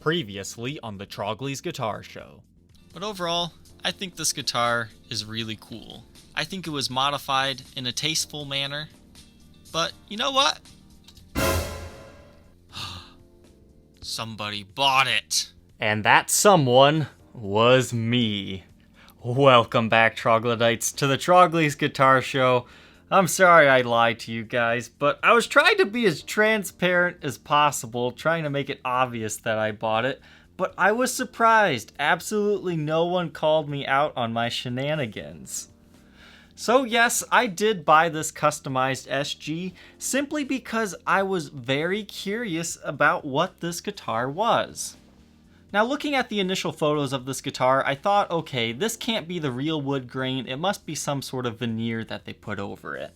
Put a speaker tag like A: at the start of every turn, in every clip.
A: Previously on the Trogley's Guitar Show.
B: But overall, I think this guitar is really cool. I think it was modified in a tasteful manner. But you know what? Somebody bought it.
A: And that someone was me. Welcome back, troglodytes, to the Trogley's Guitar Show. I'm sorry I lied to you guys, but I was trying to be as transparent as possible, trying to make it obvious that I bought it, but I was surprised. Absolutely no one called me out on my shenanigans. So yes, I did buy this customized SG simply because I was very curious about what this guitar was. Now, looking at the initial photos of this guitar, I thought, okay, this can't be the real wood grain. It must be some sort of veneer that they put over it.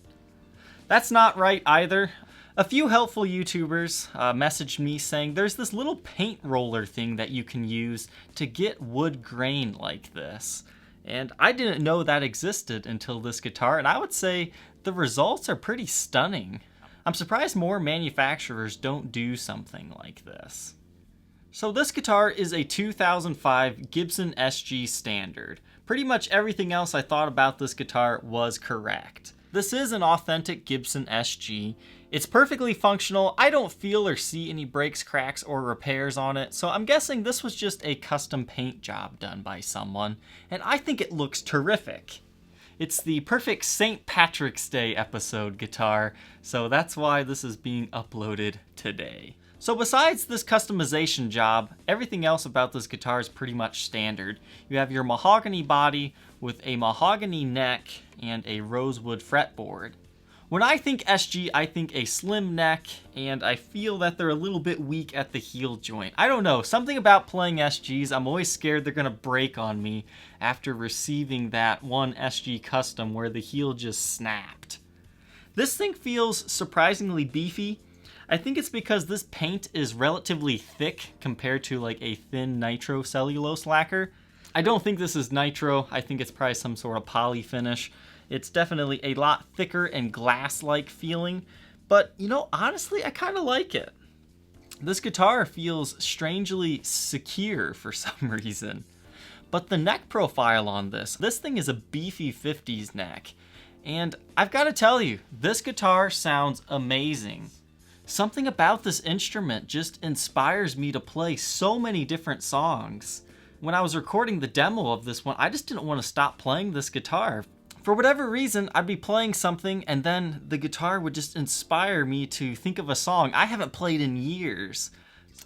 A: That's not right either. A few helpful YouTubers messaged me saying there's this little paint roller thing that you can use to get wood grain like this. And I didn't know that existed until this guitar, and I would say the results are pretty stunning. I'm surprised more manufacturers don't do something like this. So this guitar is a 2005 Gibson SG standard. Pretty much everything else I thought about this guitar was correct. This is an authentic Gibson SG. It's perfectly functional. I don't feel or see any breaks, cracks, or repairs on it, so I'm guessing this was just a custom paint job done by someone, and I think it looks terrific. It's the perfect St. Patrick's Day episode guitar, so that's why this is being uploaded today. So besides this customization job, everything else about this guitar is pretty much standard. You have your mahogany body with a mahogany neck and a rosewood fretboard. When I think SG, I think a slim neck, and I feel that they're a little bit weak at the heel joint. I don't know, something about playing SGs, I'm always scared they're gonna break on me after receiving that one SG custom where the heel just snapped. This thing feels surprisingly beefy. I think it's because this paint is relatively thick compared to like a thin nitro cellulose lacquer. I don't think this is nitro. I think it's probably some sort of poly finish. It's definitely a lot thicker and glass-like feeling, but you know, honestly, I kind of like it. This guitar feels strangely secure for some reason. But the neck profile on this thing is a beefy 50s neck. And I've got to tell you, this guitar sounds amazing. Something about this instrument just inspires me to play so many different songs. When I was recording the demo of this one, I just didn't want to stop playing this guitar. For whatever reason, I'd be playing something and then the guitar would just inspire me to think of a song I haven't played in years.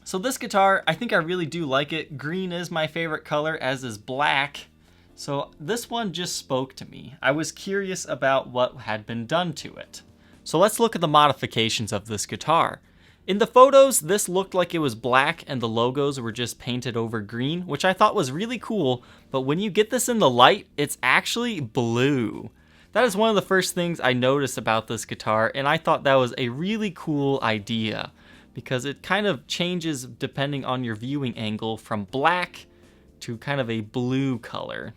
A: So this guitar, I think I really do like it. Green is my favorite color, as is black. So this one just spoke to me. I was curious about what had been done to it. So let's look at the modifications of this guitar. In the photos, this looked like it was black and the logos were just painted over green, which I thought was really cool, but when you get this in the light, it's actually blue. That is one of the first things I noticed about this guitar, and I thought that was a really cool idea, because it kind of changes depending on your viewing angle from black to kind of a blue color.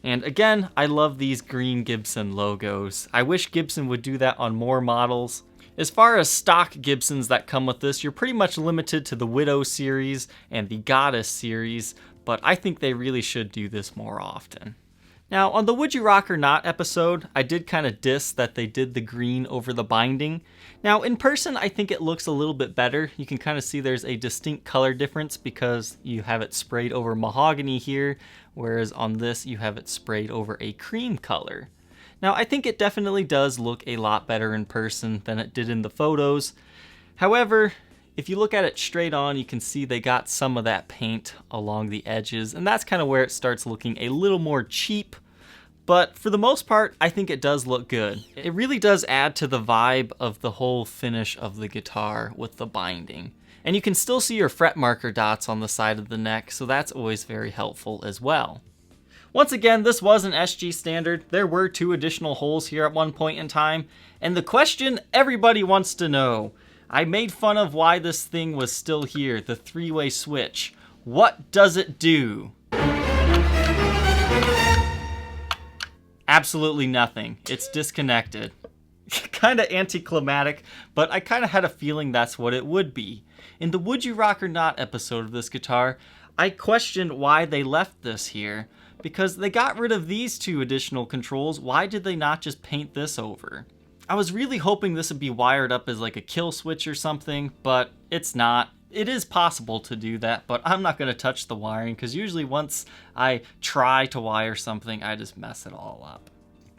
A: And again, I love these green Gibson logos. I wish Gibson would do that on more models. As far as stock Gibsons that come with this, you're pretty much limited to the Widow series and the Goddess series, but I think they really should do this more often. Now, on the Would You Rock or Not episode, I did kind of diss that they did the green over the binding. Now, in person, I think it looks a little bit better. You can kind of see there's a distinct color difference because you have it sprayed over mahogany here, whereas on this, you have it sprayed over a cream color. Now, I think it definitely does look a lot better in person than it did in the photos. However, if you look at it straight on, you can see they got some of that paint along the edges, and that's kind of where it starts looking a little more cheap. But for the most part, I think it does look good. It really does add to the vibe of the whole finish of the guitar with the binding. And you can still see your fret marker dots on the side of the neck, so that's always very helpful as well. Once again, this was an SG standard. There were 2 additional holes here at one point in time. And the question everybody wants to know, I made fun of why this thing was still here, the 3-way switch. What does it do? Absolutely nothing. It's disconnected. Kind of anticlimactic, but I kind of had a feeling that's what it would be. In the Would You Rock or Not episode of this guitar, I questioned why they left this here, because they got rid of these two additional controls. Why did they not just paint this over? I was really hoping this would be wired up as like a kill switch or something, but it's not. It is possible to do that, but I'm not going to touch the wiring because usually once I try to wire something, I just mess it all up.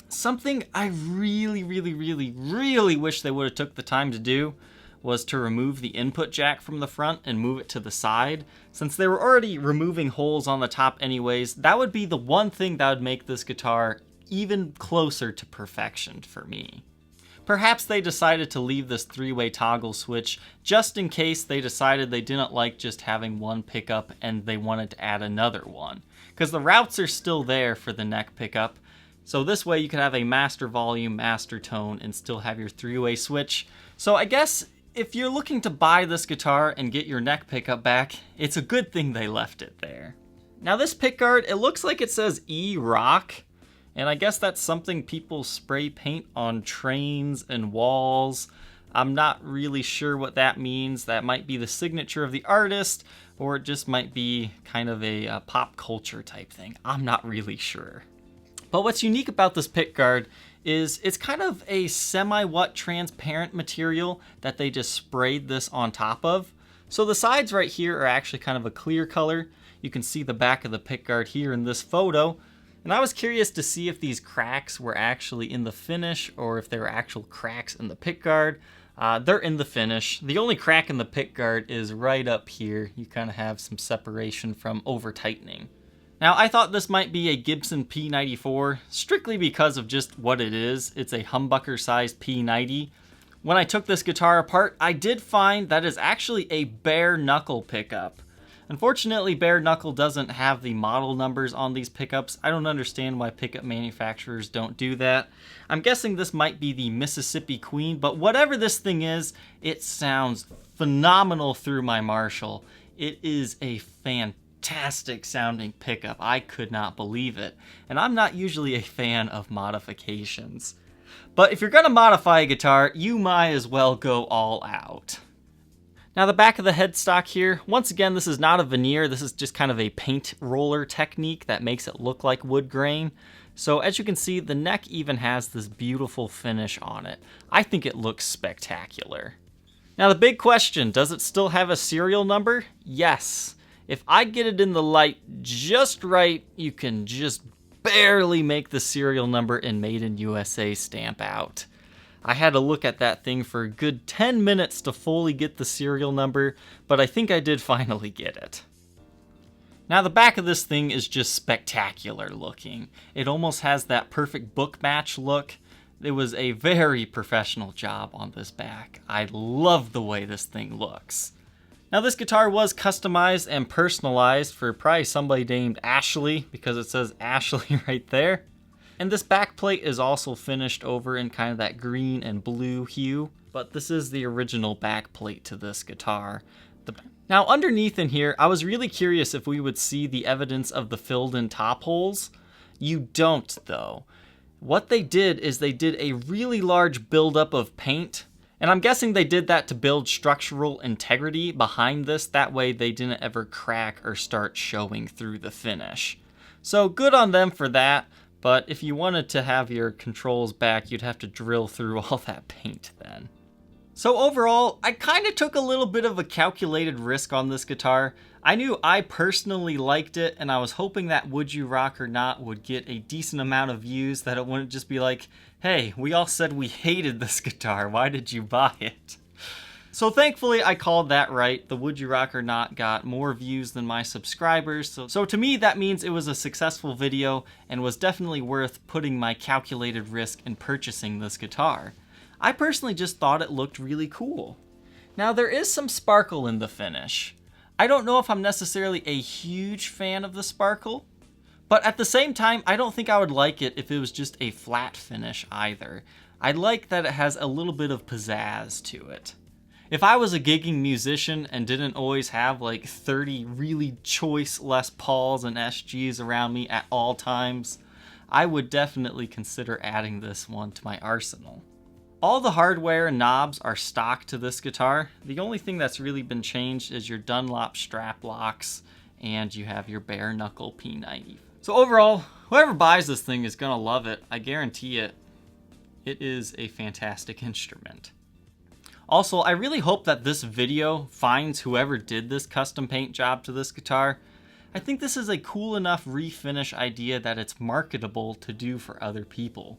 A: Something I really wish they would have took the time to do was to remove the input jack from the front and move it to the side. Since they were already removing holes on the top anyways, that would be the one thing that would make this guitar even closer to perfection for me. Perhaps they decided to leave this three-way toggle switch just in case they decided they didn't like just having one pickup and they wanted to add another one. Because the routes are still there for the neck pickup. So this way you can have a master volume, master tone, and still have your three-way switch. So I guess if you're looking to buy this guitar and get your neck pickup back, it's a good thing they left it there. Now this pickguard, it looks like it says E-Rock. And I guess that's something people spray paint on trains and walls. I'm not really sure what that means. That might be the signature of the artist, or it just might be kind of a pop culture type thing. I'm not really sure. But what's unique about this pickguard is it's kind of a semi-wet transparent material that they just sprayed this on top of. So the sides right here are actually kind of a clear color. You can see the back of the pickguard here in this photo. And I was curious to see if these cracks were actually in the finish or if they were actual cracks in the pickguard. They're in the finish. The only crack in the pickguard is right up here. You kind of have some separation from over-tightening. Now, I thought this might be a Gibson P94, strictly because of just what it is. It's a humbucker-sized P90. When I took this guitar apart, I did find that is actually a bare knuckle pickup. Unfortunately, bare knuckle doesn't have the model numbers on these pickups. I don't understand why pickup manufacturers don't do that. I'm guessing this might be the Mississippi Queen, but whatever this thing is, it sounds phenomenal through my Marshall. It is a fantastic sounding pickup. I could not believe it. And I'm not usually a fan of modifications. But if you're going to modify a guitar, you might as well go all out. Now the back of the headstock here, once again, this is not a veneer. This is just kind of a paint roller technique that makes it look like wood grain. So as you can see, the neck even has this beautiful finish on it. I think it looks spectacular. Now the big question, does it still have a serial number? Yes. If I get it in the light just right, you can just barely make the serial number and Made in USA stamp out. I had to look at that thing for a good 10 minutes to fully get the serial number, but I think I did finally get it. Now the back of this thing is just spectacular looking. It almost has that perfect book match look. It was a very professional job on this back. I love the way this thing looks. Now this guitar was customized and personalized for probably somebody named Ashley, because it says Ashley right there. And this back plate is also finished over in kind of that green and blue hue, but this is the original back plate to this guitar. Now underneath in here, I was really curious if we would see the evidence of the filled in top holes. You don't though. What they did is they did a really large buildup of paint, and I'm guessing they did that to build structural integrity behind this, that way they didn't ever crack or start showing through the finish. So good on them for that. But if you wanted to have your controls back, you'd have to drill through all that paint then. So overall, I kind of took a little bit of a calculated risk on this guitar. I knew I personally liked it, and I was hoping that Would You Rock or Not would get a decent amount of views, that it wouldn't just be like, hey, we all said we hated this guitar, why did you buy it? So thankfully I called that right. The Would You Rock or Not got more views than my subscribers. So to me that means it was a successful video and was definitely worth putting my calculated risk in purchasing this guitar. I personally just thought it looked really cool. Now there is some sparkle in the finish. I don't know if I'm necessarily a huge fan of the sparkle, but at the same time I don't think I would like it if it was just a flat finish either. I like that it has a little bit of pizzazz to it. If I was a gigging musician and didn't always have like 30 really choice Les Pauls and SGs around me at all times, I would definitely consider adding this one to my arsenal. All the hardware and knobs are stock to this guitar. The only thing that's really been changed is your Dunlop strap locks, and you have your bare knuckle P90. So overall, whoever buys this thing is gonna love it. I guarantee it. It is a fantastic instrument. Also, I really hope that this video finds whoever did this custom paint job to this guitar. I think this is a cool enough refinish idea that it's marketable to do for other people.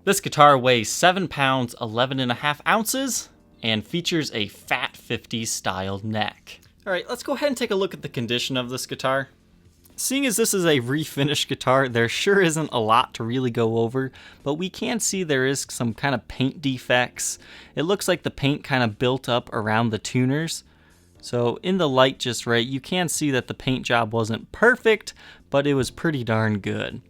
A: This guitar weighs 7 pounds 11.5 ounces and features a Fat 50s style neck. Alright, let's go ahead and take a look at the condition of this guitar. Seeing as this is a refinished guitar, there sure isn't a lot to really go over, but we can see there is some kind of paint defects. It looks like the paint kind of built up around the tuners. So in the light just right, you can see that the paint job wasn't perfect, but it was pretty darn good.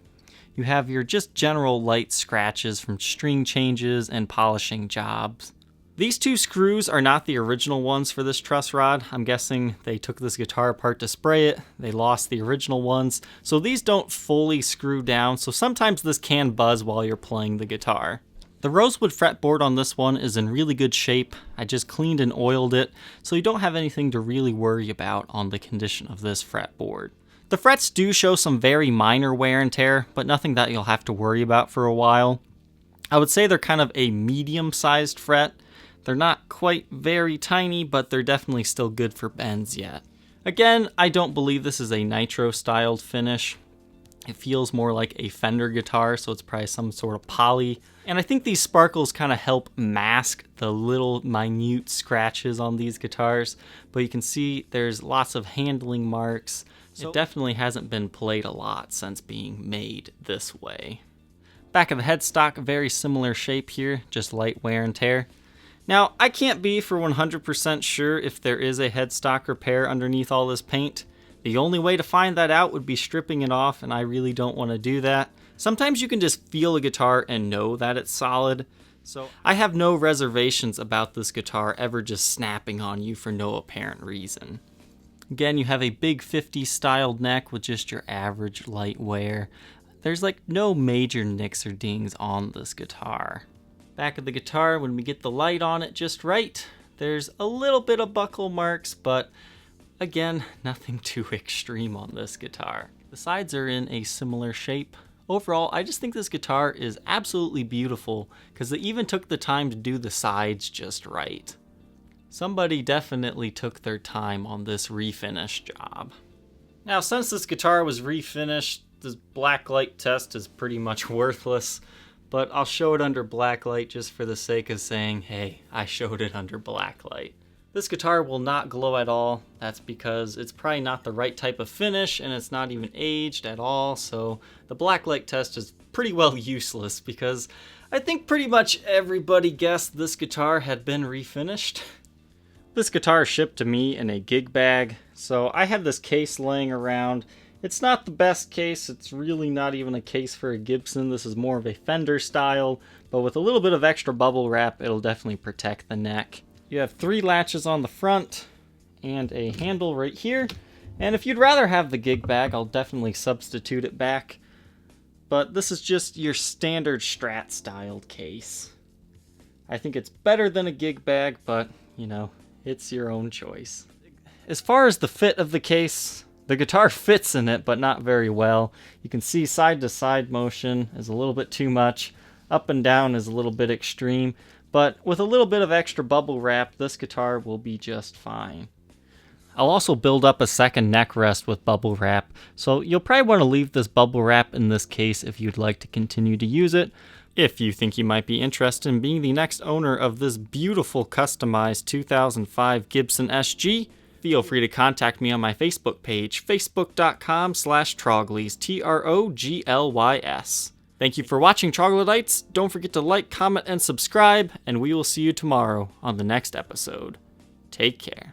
A: you have your just general light scratches from string changes and polishing jobs. These two screws are not the original ones for this truss rod. I'm guessing they took this guitar apart to spray it. They lost the original ones. So these don't fully screw down, so sometimes this can buzz while you're playing the guitar. The rosewood fretboard on this one is in really good shape. I just cleaned and oiled it, so you don't have anything to really worry about on the condition of this fretboard. The frets do show some very minor wear and tear, but nothing that you'll have to worry about for a while. I would say they're kind of a medium-sized fret. They're not quite very tiny, but they're definitely still good for bends yet. Again, I don't believe this is a nitro-styled finish. It feels more like a Fender guitar, so it's probably some sort of poly. And I think these sparkles kind of help mask the little minute scratches on these guitars. But you can see there's lots of handling marks. So it definitely hasn't been played a lot since being made this way. Back of the headstock, very similar shape here, just light wear and tear. Now, I can't be for 100% sure if there is a headstock repair underneath all this paint. The only way to find that out would be stripping it off, and I really don't want to do that. Sometimes you can just feel a guitar and know that it's solid. So I have no reservations about this guitar ever just snapping on you for no apparent reason. Again, you have a big 50s styled neck with just your average light wear. There's like no major nicks or dings on this guitar. Back of the guitar, when we get the light on it just right, there's a little bit of buckle marks, but again, nothing too extreme on this guitar. The sides are in a similar shape. Overall, I just think this guitar is absolutely beautiful because they even took the time to do the sides just right. Somebody definitely took their time on this refinish job. Now, since this guitar was refinished, this black light test is pretty much worthless. But I'll show it under black light just for the sake of saying, hey, I showed it under black light. This guitar will not glow at all. That's because it's probably not the right type of finish and it's not even aged at all. So the black light test is pretty well useless because I think pretty much everybody guessed this guitar had been refinished. This guitar shipped to me in a gig bag. So I had this case laying around. It's not the best case, it's really not even a case for a Gibson. This is more of a Fender style, but with a little bit of extra bubble wrap, it'll definitely protect the neck. You have 3 latches on the front and a handle right here. And if you'd rather have the gig bag, I'll definitely substitute it back. But this is just your standard Strat styled case. I think it's better than a gig bag, but you know, it's your own choice. As far as the fit of the case, the guitar fits in it, but not very well. You can see side-to-side motion is a little bit too much. Up and down is a little bit extreme. But with a little bit of extra bubble wrap, this guitar will be just fine. I'll also build up a second neck rest with bubble wrap. So you'll probably want to leave this bubble wrap in this case if you'd like to continue to use it. If you think you might be interested in being the next owner of this beautiful customized 2005 Gibson SG, feel free to contact me on my Facebook page, facebook.com/Troglys, Troglys. Thank you for watching, Troglodytes. Don't forget to like, comment, and subscribe, and we will see you tomorrow on the next episode. Take care.